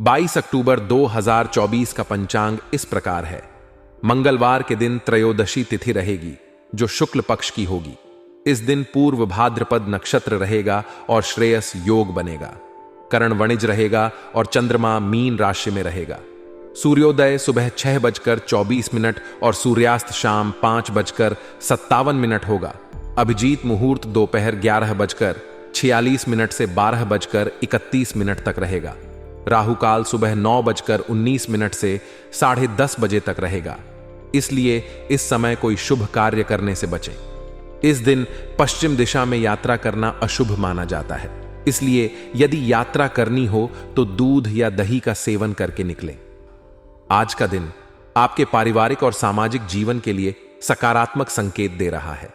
22 अक्टूबर 2024 का पंचांग इस प्रकार है। मंगलवार के दिन त्रयोदशी तिथि रहेगी जो शुक्ल पक्ष की होगी। इस दिन पूर्व भाद्रपद नक्षत्र रहेगा और श्रेयस योग बनेगा। करण वणिज रहेगा और चंद्रमा मीन राशि में रहेगा। सूर्योदय सुबह 6:24 और सूर्यास्त शाम 5:57 होगा। अभिजीत मुहूर्त दोपहर 11:46 से 12:31 तक रहेगा। राहु काल सुबह 9:19 से 10:30 बजे तक रहेगा। इसलिए इस समय कोई शुभ कार्य करने से बचें। इस दिन पश्चिम दिशा में यात्रा करना अशुभ माना जाता है, इसलिए यदि यात्रा करनी हो तो दूध या दही का सेवन करके निकलें। आज का दिन आपके पारिवारिक और सामाजिक जीवन के लिए सकारात्मक संकेत दे रहा है।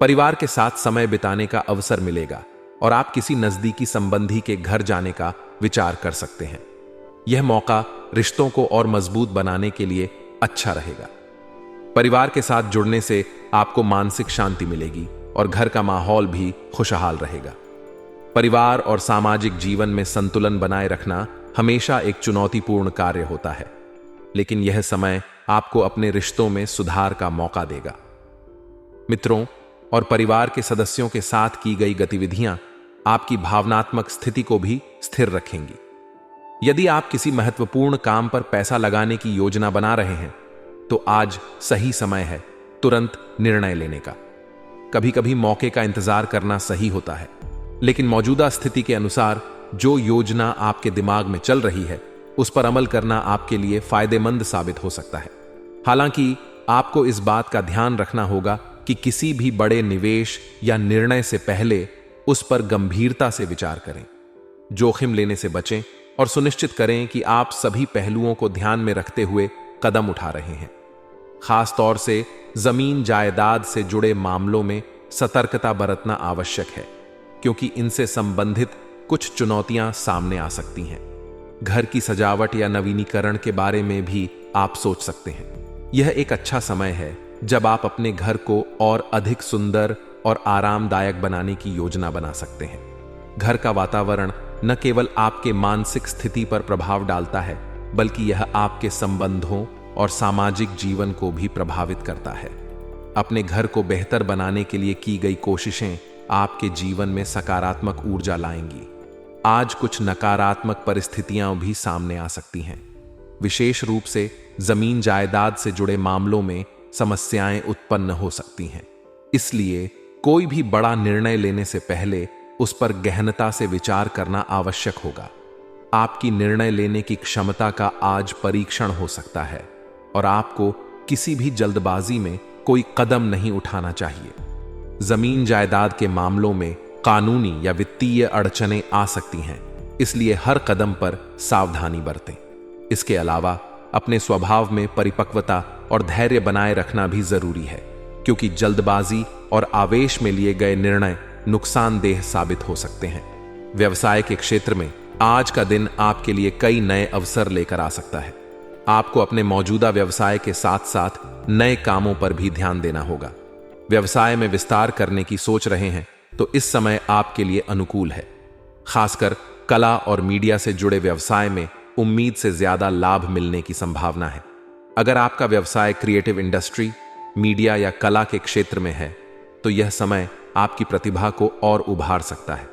परिवार के साथ समय बिताने का अवसर मिलेगा और आप किसी नजदीकी संबंधी के घर जाने का विचार कर सकते हैं। यह मौका रिश्तों को और मजबूत बनाने के लिए अच्छा रहेगा। परिवार के साथ जुड़ने से आपको मानसिक शांति मिलेगी और घर का माहौल भी खुशहाल रहेगा। परिवार और सामाजिक जीवन में संतुलन बनाए रखना हमेशा एक चुनौतीपूर्ण कार्य होता है, लेकिन यह समय आपको अपने रिश्तों में सुधार का मौका देगा। मित्रों और परिवार के सदस्यों के साथ की गई गतिविधियां आपकी भावनात्मक स्थिति को भी स्थिर रखेंगी। यदि आप किसी महत्वपूर्ण काम पर पैसा लगाने की योजना बना रहे हैं तो आज सही समय है तुरंत निर्णय लेने का। कभी कभी मौके का इंतजार करना सही होता है, लेकिन मौजूदा स्थिति के अनुसार जो योजना आपके दिमाग में चल रही है उस पर अमल करना आपके लिए फायदेमंद साबित हो सकता है। हालांकि आपको इस बात का ध्यान रखना होगा कि किसी भी बड़े निवेश या निर्णय से पहले उस पर गंभीरता से विचार करें। जोखिम लेने से बचें और सुनिश्चित करें कि आप सभी पहलुओं को ध्यान में रखते हुए कदम उठा रहे हैं। खास तौर से जमीन जायदाद से जुड़े मामलों में सतर्कता बरतना आवश्यक है, क्योंकि इनसे संबंधित कुछ चुनौतियां सामने आ सकती हैं। घर की सजावट या नवीनीकरण के बारे में भी आप सोच सकते हैं। यह एक अच्छा समय है जब आप अपने घर को और अधिक सुंदर और आरामदायक बनाने की योजना बना सकते हैं। घर का वातावरण न केवल आपके मानसिक स्थिति पर प्रभाव डालता है, बल्कि यह आपके संबंधों और सामाजिक जीवन को भी प्रभावित करता है। अपने घर को बेहतर बनाने के लिए की गई कोशिशें आपके जीवन में सकारात्मक ऊर्जा लाएंगी। आज कुछ नकारात्मक परिस्थितियां भी सामने आ सकती हैं। विशेष रूप से जमीन जायदाद से जुड़े मामलों में समस्याएं उत्पन्न हो सकती हैं। इसलिए कोई भी बड़ा निर्णय लेने से पहले उस पर गहनता से विचार करना आवश्यक होगा। आपकी निर्णय लेने की क्षमता का आज परीक्षण हो सकता है और आपको किसी भी जल्दबाजी में कोई कदम नहीं उठाना चाहिए। जमीन जायदाद के मामलों में कानूनी या वित्तीय अड़चनें आ सकती हैं, इसलिए हर कदम पर सावधानी बरतें। इसके अलावा अपने स्वभाव में परिपक्वता और धैर्य बनाए रखना भी जरूरी है, क्योंकि जल्दबाजी और आवेश में लिए गए निर्णय नुकसानदेह साबित हो सकते हैं। व्यवसाय के क्षेत्र में आज का दिन आपके लिए कई नए अवसर लेकर आ सकता है। आपको अपने मौजूदा व्यवसाय के साथ साथ नए कामों पर भी ध्यान देना होगा। व्यवसाय में विस्तार करने की सोच रहे हैं तो इस समय आपके लिए अनुकूल है। खासकर कला और मीडिया से जुड़े व्यवसाय में उम्मीद से ज्यादा लाभ मिलने की संभावना है। अगर आपका व्यवसाय क्रिएटिव इंडस्ट्री, मीडिया या कला के क्षेत्र में है तो यह समय आपकी प्रतिभा को और उभार सकता है।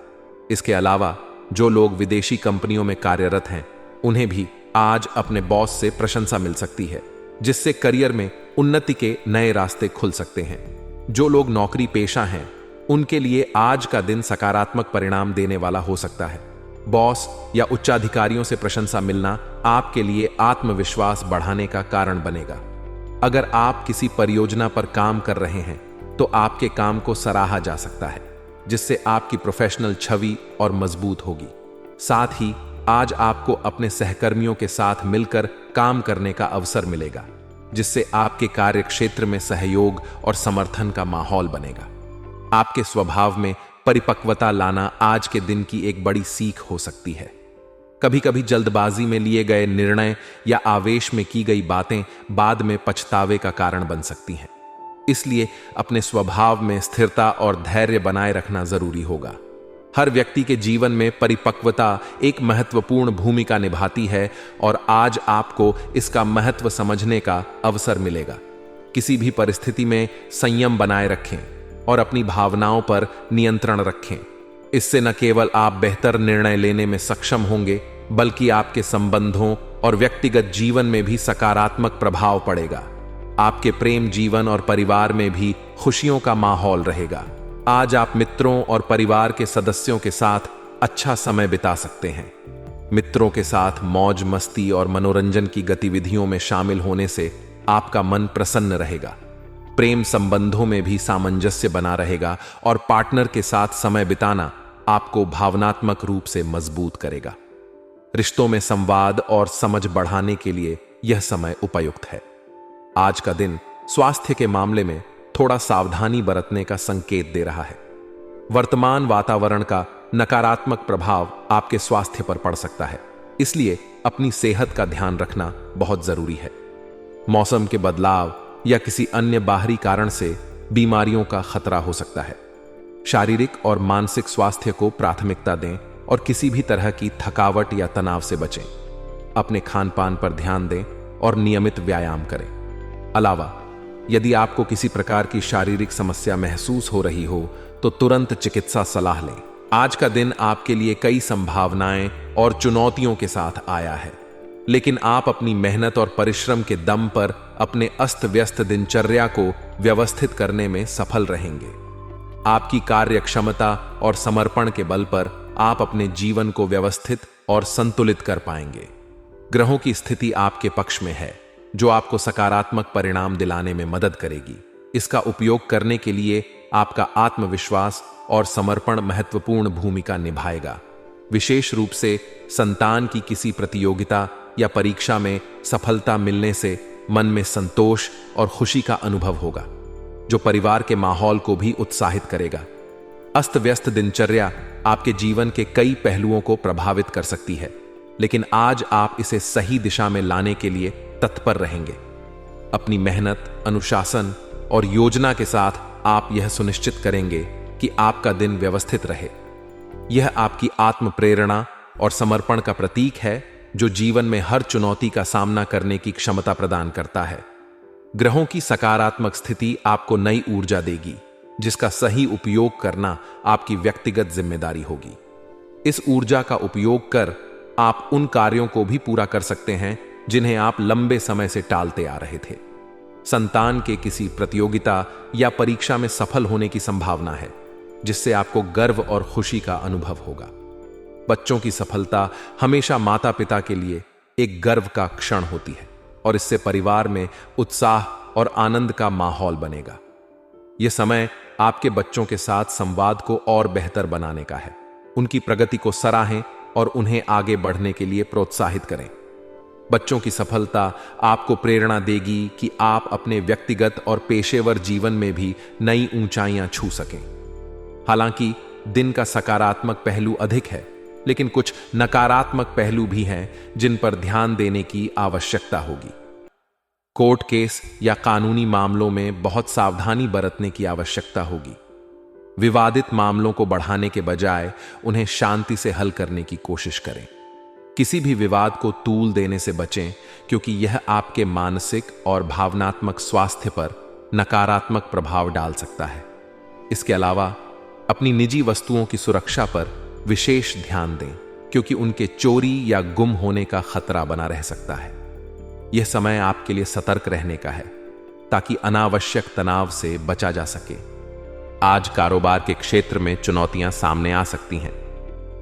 इसके अलावा जो लोग विदेशी कंपनियों में कार्यरत हैं उन्हें भी आज अपने बॉस से प्रशंसा मिल सकती है, जिससे करियर में उन्नति के नए रास्ते खुल सकते हैं। जो लोग नौकरी पेशा हैं उनके लिए आज का दिन सकारात्मक परिणाम देने वाला हो सकता है। बॉस या उच्चाधिकारियों से प्रशंसा मिलना आपके लिए आत्मविश्वास बढ़ाने का कारण बनेगा। अगर आप किसी परियोजना पर काम कर रहे हैं तो आपके काम को सराहा जा सकता है, जिससे आपकी प्रोफेशनल छवि और मजबूत होगी। साथ ही आज आपको अपने सहकर्मियों के साथ मिलकर काम करने का अवसर मिलेगा, जिससे आपके कार्य क्षेत्र में सहयोग और समर्थन का माहौल बनेगा। आपके स्वभाव में परिपक्वता लाना आज के दिन की एक बड़ी सीख हो सकती है। कभी कभी जल्दबाजी में लिए गए निर्णय या आवेश में की गई बातें बाद में पछतावे का कारण बन सकती हैं। इसलिए अपने स्वभाव में स्थिरता और धैर्य बनाए रखना जरूरी होगा। हर व्यक्ति के जीवन में परिपक्वता एक महत्वपूर्ण भूमिका निभाती है और आज आपको इसका महत्व समझने का अवसर मिलेगा। किसी भी परिस्थिति में संयम बनाए रखें और अपनी भावनाओं पर नियंत्रण रखें। इससे न केवल आप बेहतर निर्णय लेने में सक्षम होंगे, बल्कि आपके संबंधों और व्यक्तिगत जीवन में भी सकारात्मक प्रभाव पड़ेगा। आपके प्रेम जीवन और परिवार में भी खुशियों का माहौल रहेगा। आज आप मित्रों और परिवार के सदस्यों के साथ अच्छा समय बिता सकते हैं। मित्रों के साथ मौज मस्ती और मनोरंजन की गतिविधियों में शामिल होने से आपका मन प्रसन्न रहेगा। प्रेम संबंधों में भी सामंजस्य बना रहेगा और पार्टनर के साथ समय बिताना आपको भावनात्मक रूप से मजबूत करेगा। रिश्तों में संवाद और समझ बढ़ाने के लिए यह समय उपयुक्त है। आज का दिन स्वास्थ्य के मामले में थोड़ा सावधानी बरतने का संकेत दे रहा है। वर्तमान वातावरण का नकारात्मक प्रभाव आपके स्वास्थ्य पर पड़ सकता है, इसलिए अपनी सेहत का ध्यान रखना बहुत जरूरी है। मौसम के बदलाव या किसी अन्य बाहरी कारण से बीमारियों का खतरा हो सकता है। शारीरिक और मानसिक स्वास्थ्य को प्राथमिकता दें और किसी भी तरह की थकावट या तनाव से बचें। अपने खान पान पर ध्यान दें और नियमित व्यायाम करें। अलावा यदि आपको किसी प्रकार की शारीरिक समस्या महसूस हो रही हो तो तुरंत चिकित्सा सलाह लें। आज का दिन आपके लिए कई संभावनाएं और चुनौतियों के साथ आया है, लेकिन आप अपनी मेहनत और परिश्रम के दम पर अपने अस्त व्यस्त दिनचर्या को व्यवस्थित करने में सफल रहेंगे। आपकी कार्य क्षमता और समर्पण के बल पर आप अपने जीवन को व्यवस्थित और संतुलित कर पाएंगे। ग्रहों की स्थिति आपके पक्ष में है, जो आपको सकारात्मक परिणाम दिलाने में मदद करेगी। इसका उपयोग करने के लिए आपका आत्मविश्वास और समर्पण महत्वपूर्ण भूमिका निभाएगा। विशेष रूप से संतान की किसी प्रतियोगिता या परीक्षा में सफलता मिलने से मन में संतोष और खुशी का अनुभव होगा, जो परिवार के माहौल को भी उत्साहित करेगा। अस्त व्यस्त दिनचर्या आपके जीवन के कई पहलुओं को प्रभावित कर सकती है, लेकिन आज आप इसे सही दिशा में लाने के लिए तत्पर रहेंगे। अपनी मेहनत, अनुशासन और योजना के साथ आप यह सुनिश्चित करेंगे कि आपका दिन व्यवस्थित रहे। यह आपकी आत्म प्रेरणा और समर्पण का प्रतीक है, जो जीवन में हर चुनौती का सामना करने की क्षमता प्रदान करता है। ग्रहों की सकारात्मक स्थिति आपको नई ऊर्जा देगी, जिसका सही उपयोग करना आपकी व्यक्तिगत जिम्मेदारी होगी। इस ऊर्जा का उपयोग कर आप उन कार्यों को भी पूरा कर सकते हैं जिन्हें आप लंबे समय से टालते आ रहे थे। संतान के किसी प्रतियोगिता या परीक्षा में सफल होने की संभावना है, जिससे आपको गर्व और खुशी का अनुभव होगा। बच्चों की सफलता हमेशा माता पिता के लिए एक गर्व का क्षण होती है और इससे परिवार में उत्साह और आनंद का माहौल बनेगा। यह समय आपके बच्चों के साथ संवाद को और बेहतर बनाने का है। उनकी प्रगति को सराहें और उन्हें आगे बढ़ने के लिए प्रोत्साहित करें। बच्चों की सफलता आपको प्रेरणा देगी कि आप अपने व्यक्तिगत और पेशेवर जीवन में भी नई ऊंचाइयां छू सकें। हालांकि दिन का सकारात्मक पहलू अधिक है, लेकिन कुछ नकारात्मक पहलू भी हैं जिन पर ध्यान देने की आवश्यकता होगी। कोर्ट केस या कानूनी मामलों में बहुत सावधानी बरतने की आवश्यकता होगी। विवादित मामलों को बढ़ाने के बजाय उन्हें शांति से हल करने की कोशिश करें। किसी भी विवाद को तूल देने से बचें, क्योंकि यह आपके मानसिक और भावनात्मक स्वास्थ्य पर नकारात्मक प्रभाव डाल सकता है। इसके अलावा अपनी निजी वस्तुओं की सुरक्षा पर विशेष ध्यान दें, क्योंकि उनके चोरी या गुम होने का खतरा बना रह सकता है। यह समय आपके लिए सतर्क रहने का है, ताकि अनावश्यक तनाव से बचा जा सके। आज कारोबार के क्षेत्र में चुनौतियां सामने आ सकती हैं,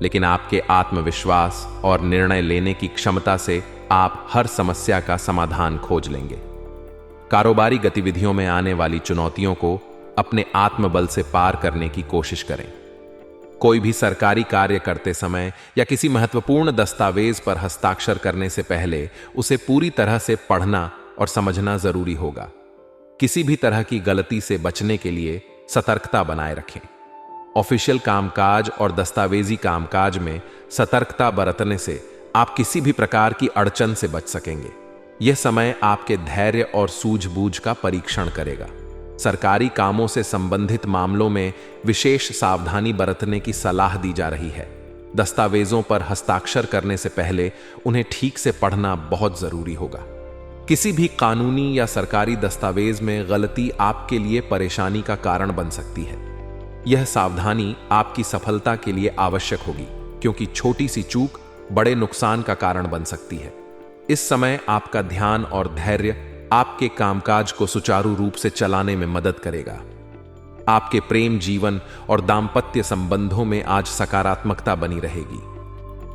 लेकिन आपके आत्मविश्वास और निर्णय लेने की क्षमता से आप हर समस्या का समाधान खोज लेंगे। कारोबारी गतिविधियों में आने वाली चुनौतियों को अपने आत्मबल से पार करने की कोशिश करें। कोई भी सरकारी कार्य करते समय या किसी महत्वपूर्ण दस्तावेज पर हस्ताक्षर करने से पहले उसे पूरी तरह से पढ़ना और समझना जरूरी होगा। किसी भी तरह की गलती से बचने के लिए सतर्कता बनाए रखें। ऑफिशियल कामकाज और दस्तावेजी कामकाज में सतर्कता बरतने से आप किसी भी प्रकार की अड़चन से बच सकेंगे। यह समय आपके धैर्य और सूझबूझ का परीक्षण करेगा। सरकारी कामों से संबंधित मामलों में विशेष सावधानी बरतने की सलाह दी जा रही है। दस्तावेजों पर हस्ताक्षर करने से पहले उन्हें ठीक से पढ़ना बहुत जरूरी होगा। किसी भी कानूनी या सरकारी दस्तावेज में गलती आपके लिए परेशानी का कारण बन सकती है। यह सावधानी आपकी सफलता के लिए आवश्यक होगी, क्योंकि छोटी सी चूक बड़े नुकसान का कारण बन सकती है। इस समय आपका ध्यान और धैर्य आपके कामकाज को सुचारू रूप से चलाने में मदद करेगा। आपके प्रेम जीवन और दाम्पत्य संबंधों में आज सकारात्मकता बनी रहेगी।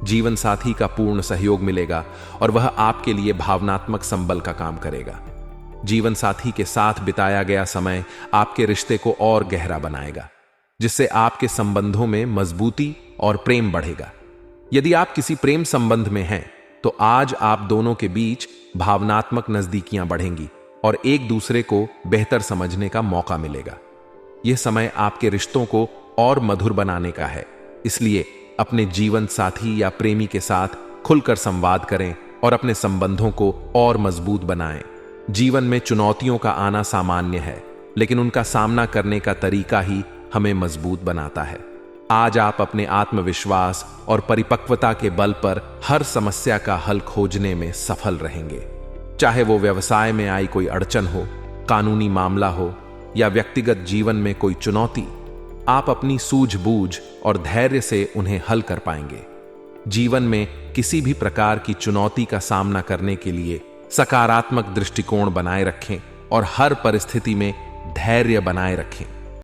जीवन साथी का पूर्ण सहयोग मिलेगा और वह आपके लिए भावनात्मक संबल का काम करेगा। जीवन साथी के साथ बिताया गया समय आपके रिश्ते को और गहरा बनाएगा, जिससे आपके संबंधों में मजबूती और प्रेम बढ़ेगा। यदि आप किसी प्रेम संबंध में हैं, तो आज आप दोनों के बीच भावनात्मक नजदीकियां बढ़ेंगी और एक दूसरे को बेहतर समझने का मौका मिलेगा। यह समय आपके रिश्तों को और मधुर बनाने का है, इसलिए अपने जीवन साथी या प्रेमी के साथ खुलकर संवाद करें और अपने संबंधों को और मजबूत बनाएं। जीवन में चुनौतियों का आना सामान्य है, लेकिन उनका सामना करने का तरीका ही हमें मजबूत बनाता है। आज आप अपने आत्मविश्वास और परिपक्वता के बल पर हर समस्या का हल खोजने में सफल रहेंगे। चाहे वो व्यवसाय में आई कोई अड़चन हो, कानूनी मामला हो या व्यक्तिगत जीवन में कोई चुनौती, आप अपनी सूझबूझ और धैर्य से उन्हें हल कर पाएंगे। जीवन में किसी भी प्रकार की चुनौती का सामना करने के लिए सकारात्मक दृष्टिकोण बनाए रखें और हर परिस्थिति में धैर्य बनाए रखें।